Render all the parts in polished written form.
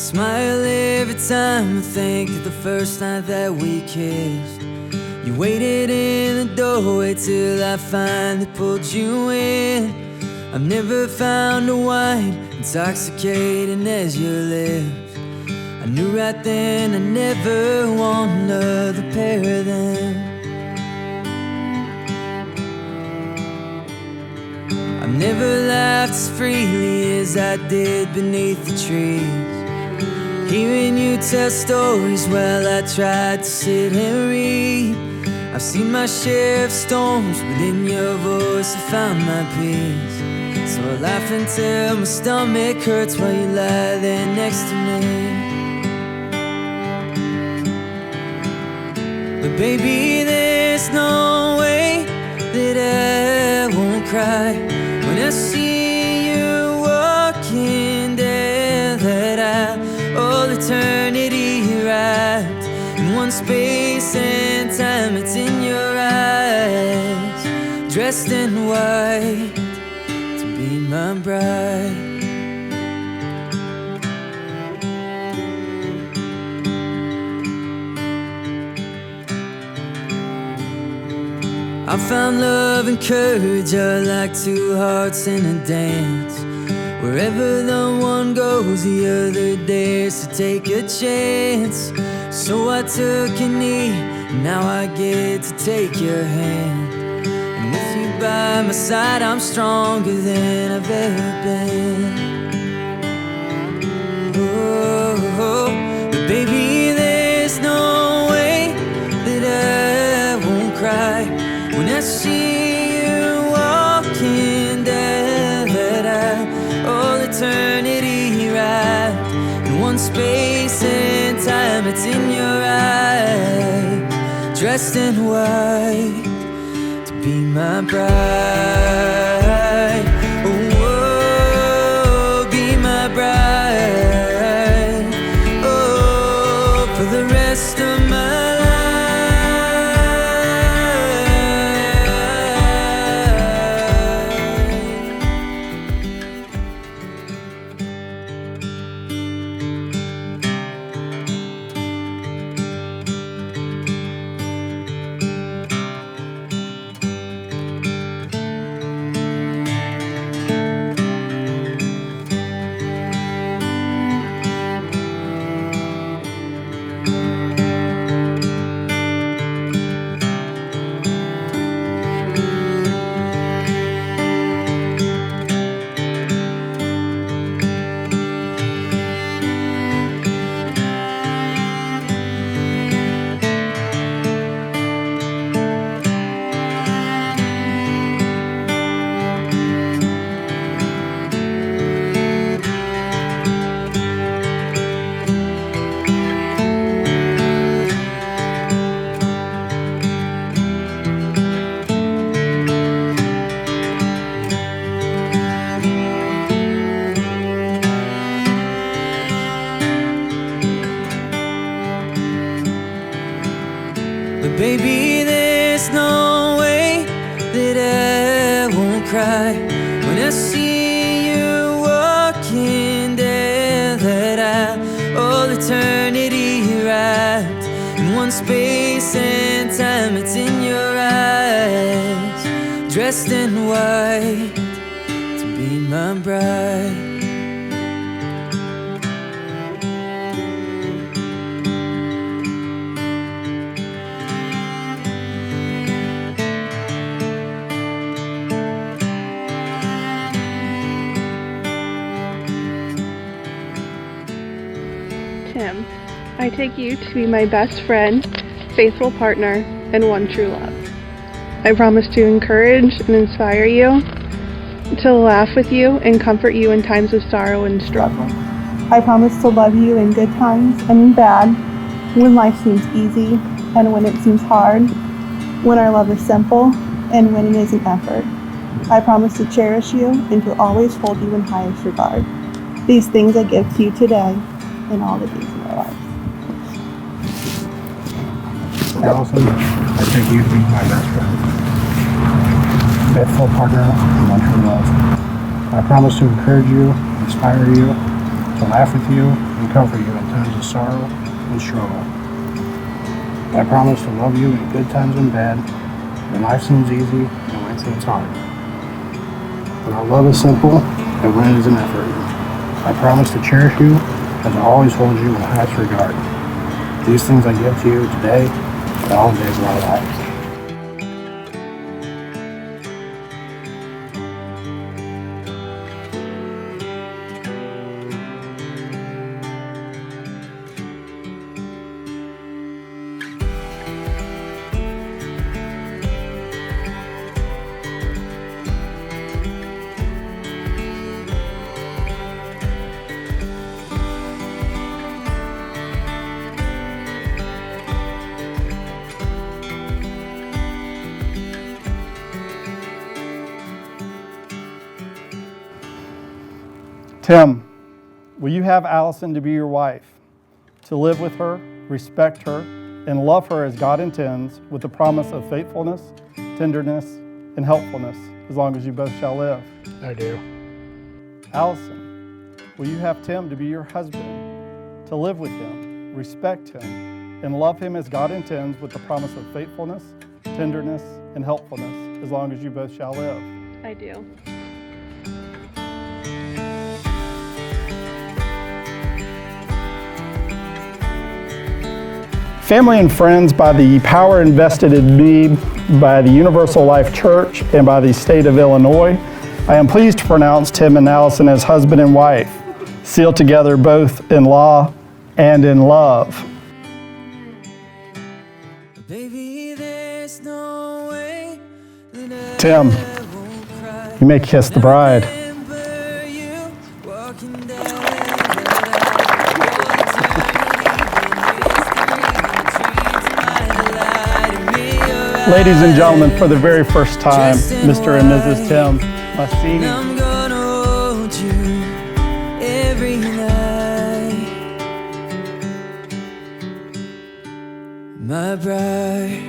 smile every time I think of the first night that we kissed. You waited in the doorway till I finally pulled you in. I've never found a wine intoxicating as your lips. I knew right then I never want another pair of them. I've never laughed as freely as I did beneath the trees, hearing you tell stories while I tried to sit and read. I've seen my share of storms, but in your voice I found my peace. So I laugh until my stomach hurts while you lie there next to me. But baby, there's no way that I won't cry when I see you walking there, that I all eternity wrapped in one space and time. It's in your eyes, dressed in white, to be my bride. I found love and courage are like two hearts in a dance. Wherever the one goes, the other dares to take a chance. So I took a knee, now I get to take your hand. And with you by my side, I'm stronger than I've ever been. Oh, but baby, there's no way that I won't cry when I see you walking down, that I all eternity wrapped in one space and time. It's in your eyes, dressed in white, to be my bride. Oh, be my bride. Oh, for the rest of my life. But baby, there's no way that I won't cry when I see you walking there, that I all eternity wrapped in one space and time. It's in your eyes, dressed in white, to be my bride. Tim, I take you to be my best friend, faithful partner, and one true love. I promise to encourage and inspire you, to laugh with you and comfort you in times of sorrow and struggle. I promise to love you in good times and in bad, when life seems easy and when it seems hard, when our love is simple and when it is an effort. I promise to cherish you and to always hold you in highest regard. These things I give to you today and all the days of our lives. Allison, I take you to be my best friend, faithful partner, and one true love. I promise to encourage you, inspire you, to laugh with you, and and comfort you in times of sorrow and struggle. I promise to love you in good times and bad, when life seems easy and when it seems hard. When our love is simple and when it is an effort. I promise to cherish you and to always hold you in highest regard. These things I give to you today and all the days of our lives. Tim, will you have Allison to be your wife, to live with her, respect her, and love her as God intends, with the promise of faithfulness, tenderness, and helpfulness, as long as you both shall live? I do. Allison, will you have Tim to be your husband, to live with him, respect him, and love him as God intends, with the promise of faithfulness, tenderness, and helpfulness, as long as you both shall live? I do. Family and friends, by the power invested in me by the Universal Life Church and by the state of Illinois, I am pleased to pronounce Tim and Allison as husband and wife, sealed together both in law and in love. Baby, there's no way that Tim, I won't cry. you may kiss the bride. Remember you walking down Ladies and gentlemen, for the very first time, Mr. and Mrs. Tim Massini. I'm gonna hold you every night, my bride.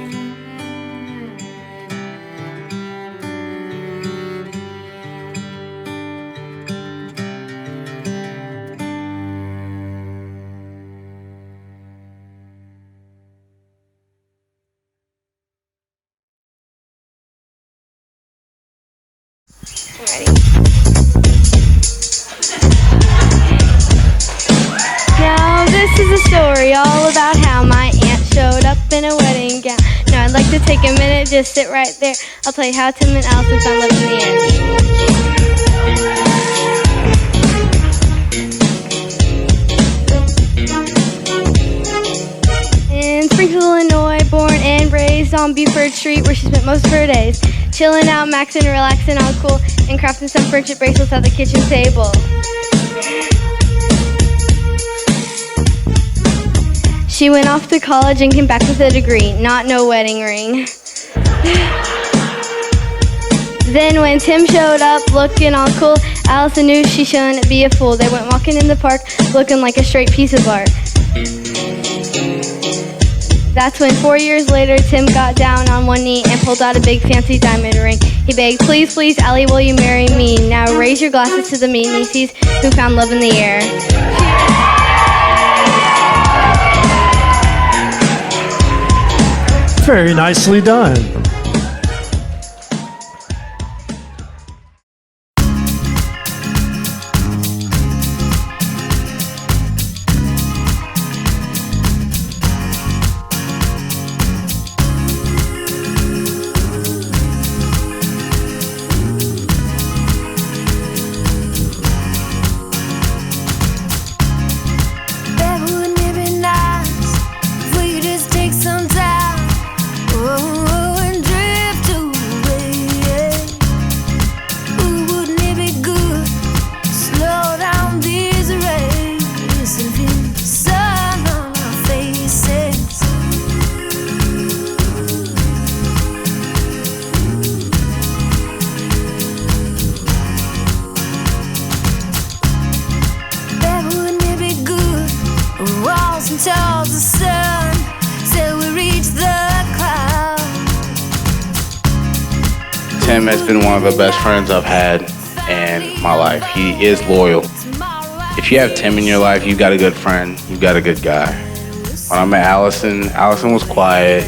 Now this is a story all about how my aunt showed up in a wedding gown. Now I'd like to take a minute, just sit right there. I'll tell you how Tim and Allison found love in the end. In Springfield, Illinois, born and raised on Buford Street, where she spent most of her days chilling out, maxing, relaxing, all cool, and crafting some friendship bracelets at the kitchen table. She went off to college and came back with a degree, not no wedding ring. Then when Tim showed up looking all cool, Allison knew she shouldn't be a fool. They went walking in the park looking like a straight piece of art. That's when 4 years later, Tim got down on one knee and pulled out a big fancy diamond ring. He begged, please, please, Allie, will you marry me? Now raise your glasses to the me nieces who found love in the air. Very nicely done. Towards the sun till we reach the clouds. Tim has been one of the best friends I've had in my life. He is loyal. if you have Tim in your life, you've got a good friend, you've got a good guy. When I met Allison was quiet,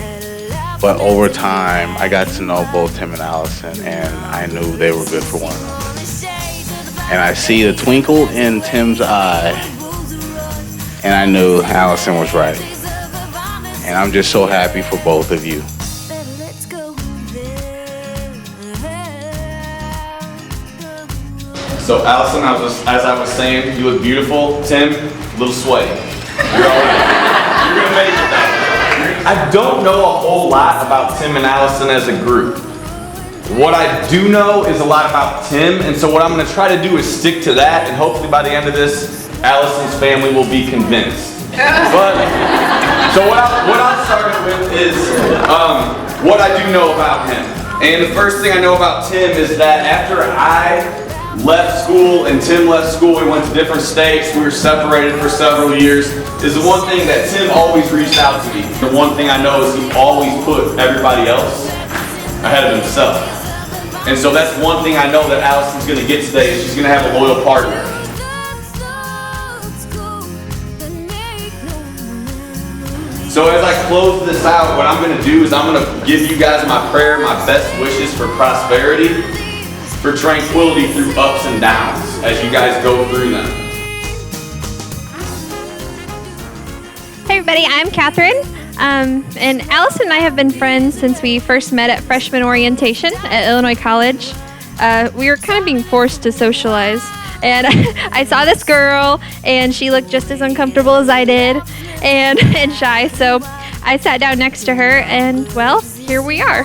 but over time, I got to know both Tim and Allison, and I knew they were good for one another. And I see the twinkle in Tim's eye, and I knew Allison was right. And I'm just so happy for both of you. So Allison, as I was saying, you look beautiful. Tim, a little sweaty. You're all right. You're gonna make it though. I don't know a whole lot about Tim and Allison as a group. What I do know is a lot about Tim, and so what I'm gonna try to do is stick to that, and hopefully by the end of this, Allison's family will be convinced. But, so what I'll start with is what I do know about him. And the first thing I know about Tim is that after I left school and Tim left school, we went to different states, we were separated for several years, is the one thing that Tim always reached out to me. The one thing I know is he always put everybody else ahead of himself. And so that's one thing I know that Allison's gonna get today, is she's gonna have a loyal partner. So as I close this out, what I'm gonna do is I'm gonna give you guys my prayer, my best wishes for prosperity, for tranquility through ups and downs as you guys go through them. Hey everybody, I'm Catherine. And Allison and I have been friends since we first met at freshman orientation at Illinois College. We were kind of being forced to socialize. And I saw this girl, and she looked just as uncomfortable as I did, and shy. So I sat down next to her, and well, here we are.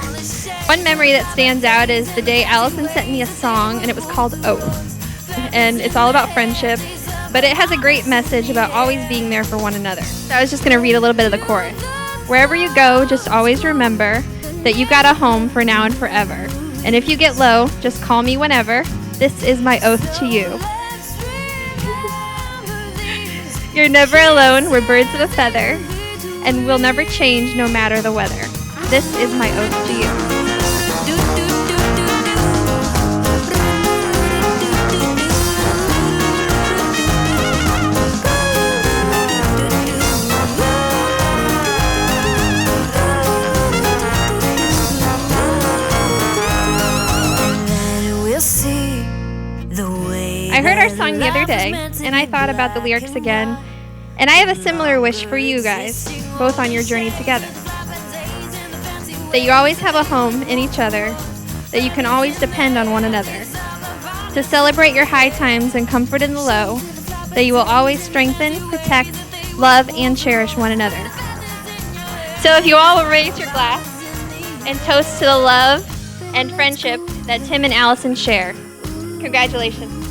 One memory that stands out is the day Allison sent me a song, and it was called Oath. And it's all about friendship, but it has a great message about always being there for one another. So I was just going to read a little bit of the chorus. Wherever you go, just always remember that you got a home for now and forever. And if you get low, just call me whenever. This is my oath to you. You're never alone, we're birds of a feather, and we'll never change no matter the weather. This is my oath to you. I heard our song the other day, and I thought about the lyrics again, and I have a similar wish for you guys, both on your journey together. That you always have a home in each other, that you can always depend on one another, to celebrate your high times and comfort in the low, that you will always strengthen, protect, love, and cherish one another. So if you all will raise your glass and toast to the love and friendship that Tim and Allison share. Congratulations.